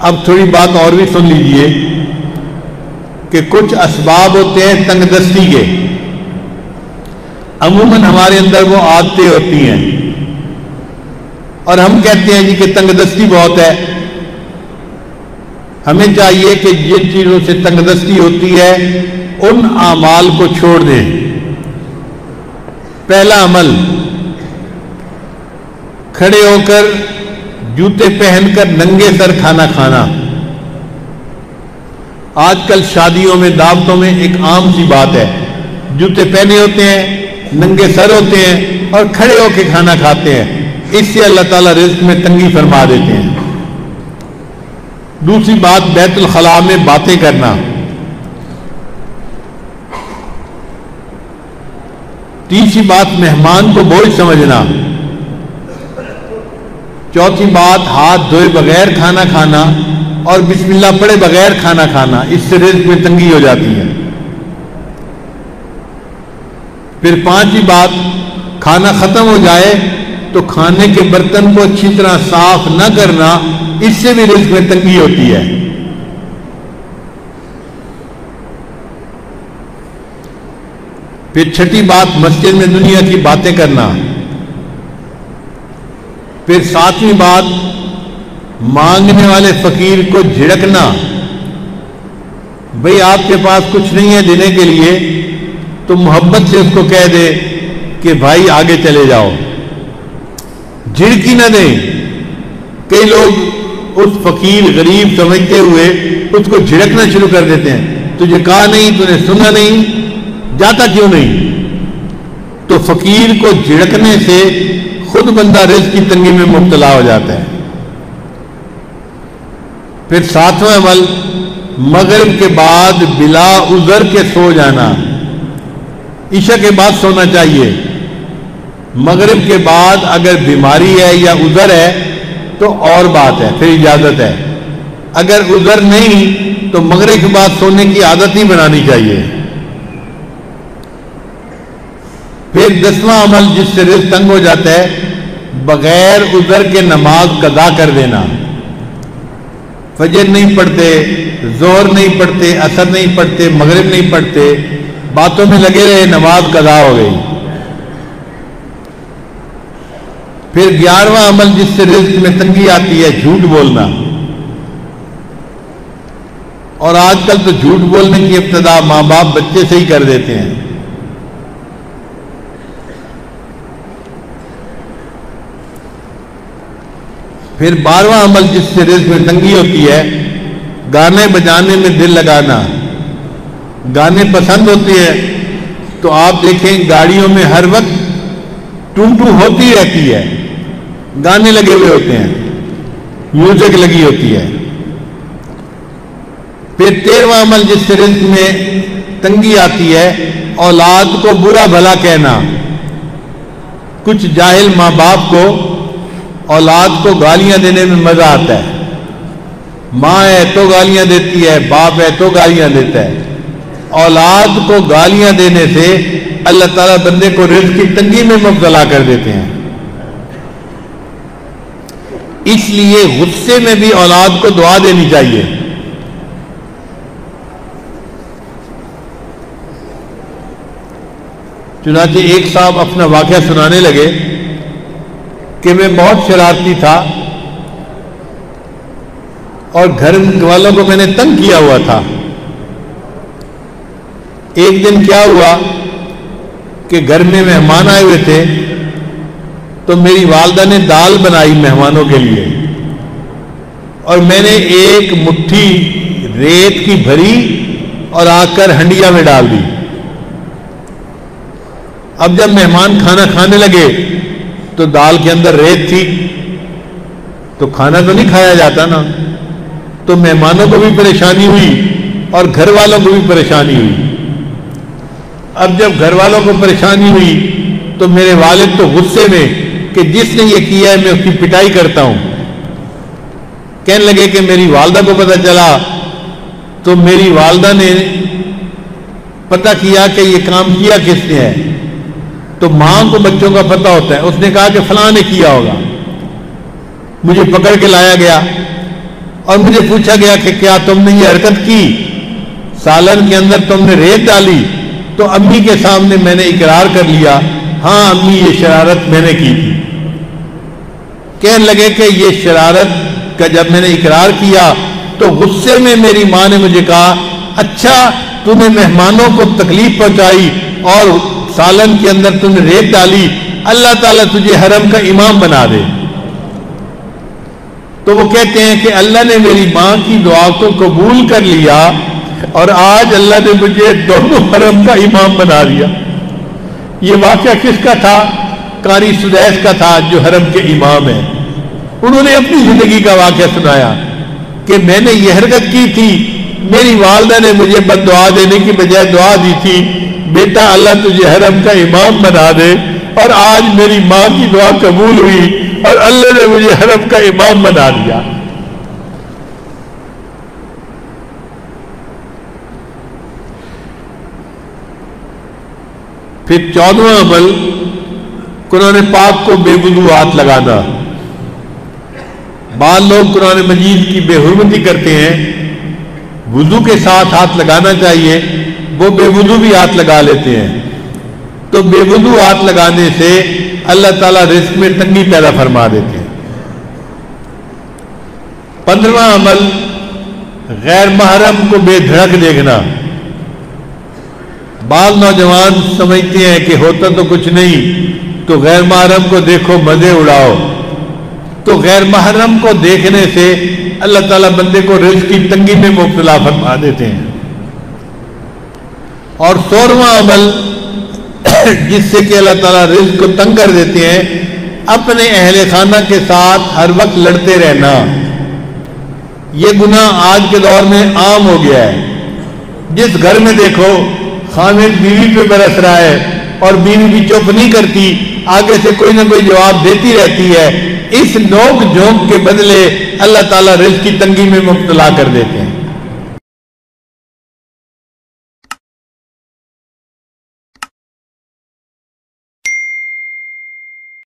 اب تھوڑی بات اور بھی سن لیجئے کہ کچھ اسباب ہوتے ہیں تنگ دستی کے، عموماً ہمارے اندر وہ عادتیں ہوتی ہیں اور ہم کہتے ہیں جی کہ تنگ دستی بہت ہے. ہمیں چاہیے کہ جن چیزوں سے تنگ دستی ہوتی ہے ان اعمال کو چھوڑ دیں. پہلا عمل، کھڑے ہو کر جوتے پہن کر ننگے سر کھانا کھانا. آج کل شادیوں میں دعوتوں میں ایک عام سی بات ہے، جوتے پہنے ہوتے ہیں، ننگے سر ہوتے ہیں اور کھڑے ہو کے کھانا کھاتے ہیں. اس سے اللہ تعالیٰ رزق میں تنگی فرما دیتے ہیں. دوسری بات، بیت الخلاء میں باتیں کرنا. تیسری بات، مہمان کو بوجھ سمجھنا. چوتھی بات، ہاتھ دھوئے بغیر کھانا کھانا اور بسم اللہ پڑھے بغیر کھانا کھانا. اس سے رزق میں تنگی ہو جاتی ہے. پھر پانچویں بات، کھانا ختم ہو جائے تو کھانے کے برتن کو اچھی طرح صاف نہ کرنا، اس سے بھی رزق میں تنگی ہوتی ہے. پھر چھٹی بات، مسجد میں دنیا کی باتیں کرنا. پھر ساتویں بات، مانگنے والے فقیر کو جھڑکنا. بھئی آپ کے پاس کچھ نہیں ہے دینے کے لیے تو محبت سے اس کو کہہ دے کہ بھائی آگے چلے جاؤ، جھڑکی نہ دیں. کئی لوگ اس فقیر غریب سمجھتے ہوئے اس کو جھڑکنا شروع کر دیتے ہیں. تجھے کہا نہیں، تو نے سنا نہیں، جاتا کیوں نہیں؟ تو فقیر کو جھڑکنے سے خود بندہ رزق کی تنگی میں مبتلا ہو جاتا ہے. پھر ساتواں عمل، مغرب کے بعد بلا عذر کے سو جانا. عشاء کے بعد سونا چاہیے. مغرب کے بعد اگر بیماری ہے یا عذر ہے تو اور بات ہے، پھر اجازت ہے. اگر عذر نہیں تو مغرب کے بعد سونے کی عادت ہی بنانی چاہیے. پھر 10واں عمل جس سے رزق تنگ ہو جاتا ہے، بغیر عذر کے نماز قضا کر دینا. فجر نہیں پڑھتے، ظہر نہیں پڑھتے، عصر نہیں پڑھتے، مغرب نہیں پڑھتے، باتوں میں لگے رہے، نماز قضا ہو گئی. پھر 11واں عمل جس سے رزق میں تنگی آتی ہے، جھوٹ بولنا. اور آج کل تو جھوٹ بولنے کی ابتدا ماں باپ بچے سے ہی کر دیتے ہیں. پھر 12واں عمل جس سے رزق میں تنگی ہوتی ہے، گانے بجانے میں دل لگانا. گانے پسند ہوتے ہیں تو آپ دیکھیں گاڑیوں میں ہر وقت ٹون ٹون ہوتی رہتی ہے، گانے لگے ہوئے ہوتے ہیں، میوزک لگی ہوتی ہے. پھر 13واں عمل جس سے رزق میں تنگی آتی ہے، اولاد کو برا بھلا کہنا. کچھ جاہل ماں باپ کو اولاد کو گالیاں دینے میں مزہ آتا ہے. ماں ہے تو گالیاں دیتی ہے، باپ ہے تو گالیاں دیتا ہے. اولاد کو گالیاں دینے سے اللہ تعالیٰ بندے کو رزق کی تنگی میں مبتلا کر دیتے ہیں. اس لیے غصے میں بھی اولاد کو دعا دینی چاہیے. چنانچہ ایک صاحب اپنا واقعہ سنانے لگے کہ میں بہت شرارتی تھا اور گھر والوں کو میں نے تنگ کیا ہوا تھا. ایک دن کیا ہوا کہ گھر میں مہمان آئے ہوئے تھے تو میری والدہ نے دال بنائی مہمانوں کے لیے اور میں نے ایک مٹھی ریت کی بھری اور آ کر ہنڈیا میں ڈال دی. اب جب مہمان کھانا کھانے لگے تو دال کے اندر ریت تھی تو کھانا تو نہیں کھایا جاتا نا. تو مہمانوں کو بھی پریشانی ہوئی اور گھر والوں کو بھی پریشانی ہوئی. اب جب گھر والوں کو پریشانی ہوئی تو میرے والد تو غصے میں کہ جس نے یہ کیا ہے میں اس کی پٹائی کرتا ہوں. کہنے لگے کہ میری والدہ کو پتہ چلا تو میری والدہ نے پتہ کیا کہ یہ کام کیا کس نے ہے. تو ماں کو بچوں کا پتہ ہوتا ہے، اس نے کہا کہ فلاں نے کیا ہوگا. مجھے پکڑ کے لایا گیا اور مجھے پوچھا گیا کہ کیا تم نے یہ حرکت کی، سالن کے اندر تم نے ریت ڈالی، تو امی کے سامنے میں نے اقرار کر لیا، ہاں امی یہ شرارت میں نے کی تھی۔ کہنے لگے کہ یہ شرارت کا جب میں نے اقرار کیا تو غصے میں میری ماں نے مجھے کہا، اچھا تو نے مہمانوں کو تکلیف پہنچائی اور سالن کے اندر تم نے ریت ڈالی، اللہ تعالیٰ تجھے حرم کا امام بنا دے۔ تو وہ کہتے ہیں کہ اللہ نے میری ماں کی دعا کو قبول کر لیا اور آج اللہ نے مجھے دونوں حرم کا امام بنا دیا۔ یہ واقعہ کس کا تھا؟ قاری سدیس کا تھا جو حرم کے امام ہیں۔ انہوں نے اپنی زندگی کا واقعہ سنایا کہ میں نے یہ حرکت کی تھی، میری والدہ نے مجھے بد دعا دینے کی بجائے دعا دی تھی، بیٹا اللہ تجھے حرم کا امام بنا دے، اور آج میری ماں کی دعا قبول ہوئی اور اللہ نے مجھے حرم کا امام بنا دیا۔ پھر 14واں عمل قرآن پاک کو بے وضو ہاتھ لگانا۔ بعض لوگ قرآن مجید کی بے حرمتی کرتے ہیں، وضو کے ساتھ ہاتھ لگانا چاہیے، وہ بے وضو بھی ہاتھ لگا لیتے ہیں۔ تو بے وضو ہاتھ لگانے سے اللہ تعالیٰ رزق میں تنگی پیدا فرما دیتے ہیں۔ 15واں عمل غیر محرم کو بے دھڑک دیکھنا۔ بعض نوجوان سمجھتے ہیں کہ ہوتا تو کچھ نہیں، تو غیر محرم کو دیکھو مزے اڑاؤ۔ تو غیر محرم کو دیکھنے سے اللہ تعالیٰ بندے کو رزق کی تنگی میں مبتلا فرما دیتے ہیں۔ اور 16واں عمل جس سے کہ اللہ تعالیٰ رزق کو تنگ کر دیتے ہیں، اپنے اہل خانہ کے ساتھ ہر وقت لڑتے رہنا۔ یہ گناہ آج کے دور میں عام ہو گیا ہے۔ جس گھر میں دیکھو خاوند بیوی پہ برس رہا ہے اور بیوی بھی چپ نہیں کرتی، آگے سے کوئی نہ کوئی جواب دیتی رہتی ہے، اس نوک جھونک کے بدلے اللہ تعالیٰ رزق کی تنگی میں مبتلا کر دیتے ہیں۔